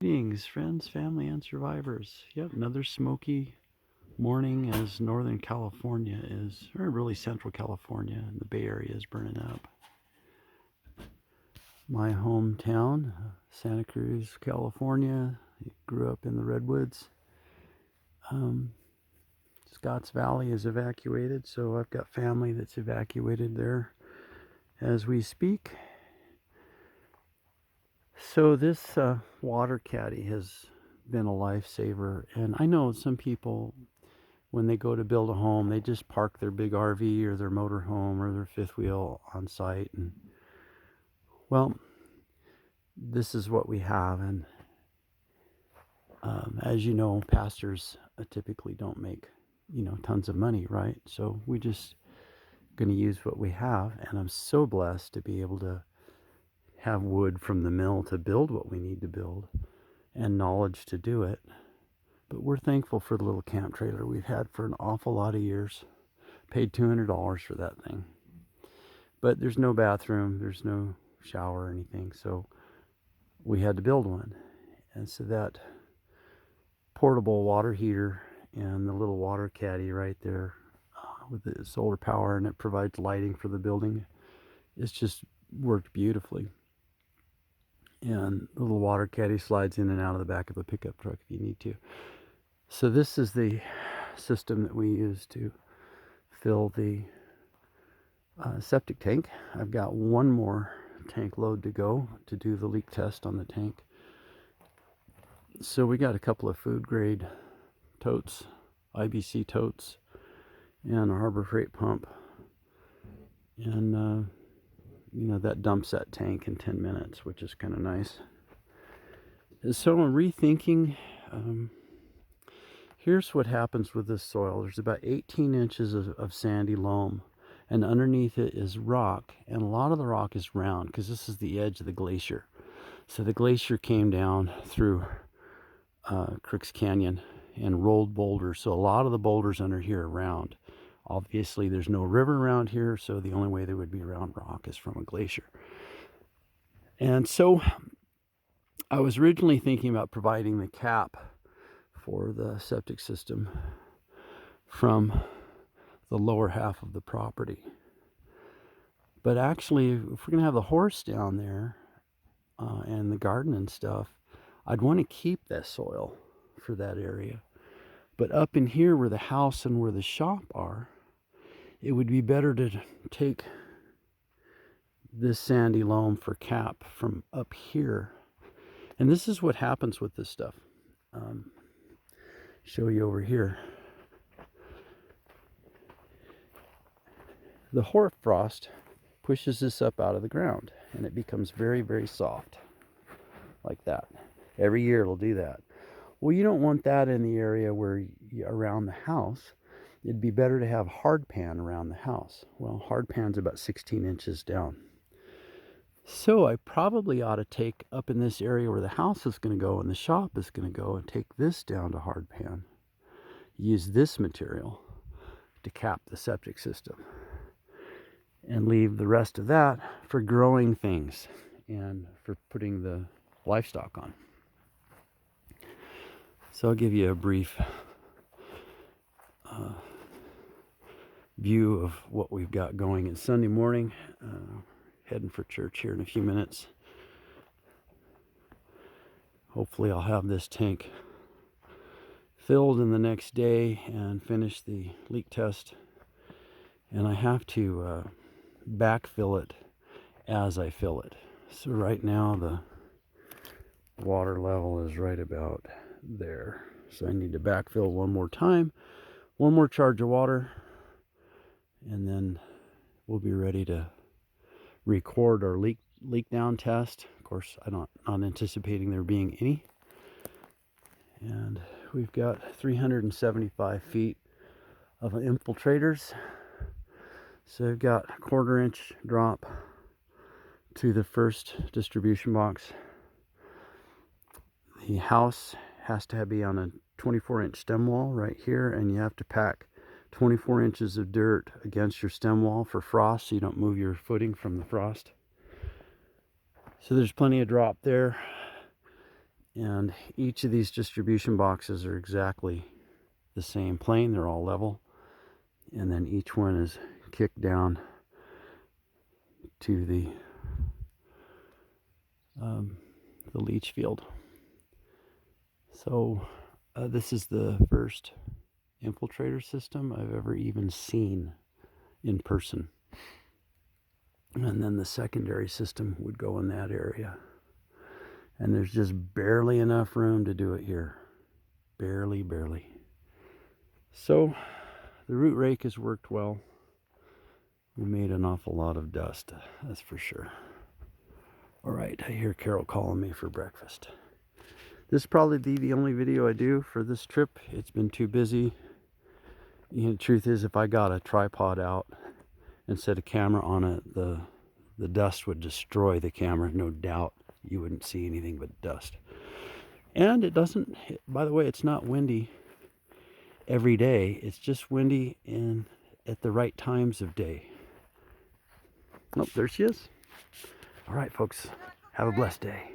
Greetings, friends, family, and survivors. Yep, another smoky morning as Northern California is, or really Central California, and the Bay Area is burning up. My hometown, Santa Cruz, California. I grew up in the Redwoods. Um, Scotts Valley is evacuated, so I've got family that's evacuated there as we speak. So this water caddy has been a lifesaver, and I know some people when they go to build a home, they just park their big RV or their motor home or their fifth wheel on site. And well, this is what we have. And as you know, pastors typically don't make, tons of money, right? So we just going to use what we have. And I'm so blessed to be able to have wood from the mill to build what we need to build and knowledge to do it. But we're thankful for the little camp trailer we've had for an awful lot of years. Paid $200 for that thing. But there's no bathroom, there's no shower or anything, so we had to build one. And so that portable water heater and the little water caddy right there with the solar power, and it provides lighting for the building, it's just worked beautifully. And the little water caddy slides in and out of the back of a pickup truck if you need to. So this is the system that we use to fill the septic tank. I've got one more tank load to go to do the leak test on the tank. So we got a couple of food grade totes, IBC totes, and a Harbor Freight pump. And, that dumps that tank in 10 minutes, which is kind of nice. So I'm rethinking. Here's what happens with this soil. There's about 18 inches of sandy loam, and underneath it is rock, and a lot of the rock is round because this is the edge of the glacier. So the glacier came down through Crooks Canyon and rolled boulders. So a lot of the boulders under here are round. Obviously, there's no river around here, so the only way there would be round rock is from a glacier. And so I was originally thinking about providing the cap for the septic system from the lower half of the property. But actually, if we're going to have the horse down there and the garden and stuff, I'd want to keep that soil for that area. But up in here where the house and where the shop are, it would be better to take this sandy loam for cap from up here. And this is what happens with this stuff. Show you over here. The hoarfrost pushes this up out of the ground and it becomes very, very soft like that. Every year it'll do that. Well, you don't want that in the area where around the house. It'd be better to have hardpan around the house. Well, hardpan's about 16 inches down. So I probably ought to take up in this area where the house is going to go and the shop is going to go and take this down to hardpan. Use this material to cap the septic system and leave the rest of that for growing things and for putting the livestock on. So I'll give you a brief view of what we've got going. It's Sunday morning, heading for church here in a few minutes. Hopefully I'll have this tank filled in the next day and finish the leak test. And I have to backfill it as I fill it. So right now the water level is right about there. So I need to backfill one more time, one more charge of water, and then we'll be ready to record our leak down test. Of course, I'm not anticipating there being any. And we've got 375 feet of infiltrators. So I've got a 1/4 inch drop to the first distribution box. The house has to be on a 24-inch stem wall right here, and you have to pack 24 inches of dirt against your stem wall for frost so you don't move your footing from the frost. So there's plenty of drop there. And each of these distribution boxes are exactly the same plane. They're all level. And then each one is kicked down to the leach field. So this is the first infiltrator system I've ever even seen in person. And then the secondary system would go in that area. And there's just barely enough room to do it here. Barely. So the root rake has worked well. We made an awful lot of dust, that's for sure. All right, I hear Carol calling me for breakfast. This will probably be the only video I do for this trip. It's been too busy. You know, the truth is, if I got a tripod out and set a camera on it, the dust would destroy the camera, no doubt. You wouldn't see anything but dust. And it doesn't, by the way, it's not windy every day. It's just windy at the right times of day. Oh, there she is. All right, folks, have a blessed day.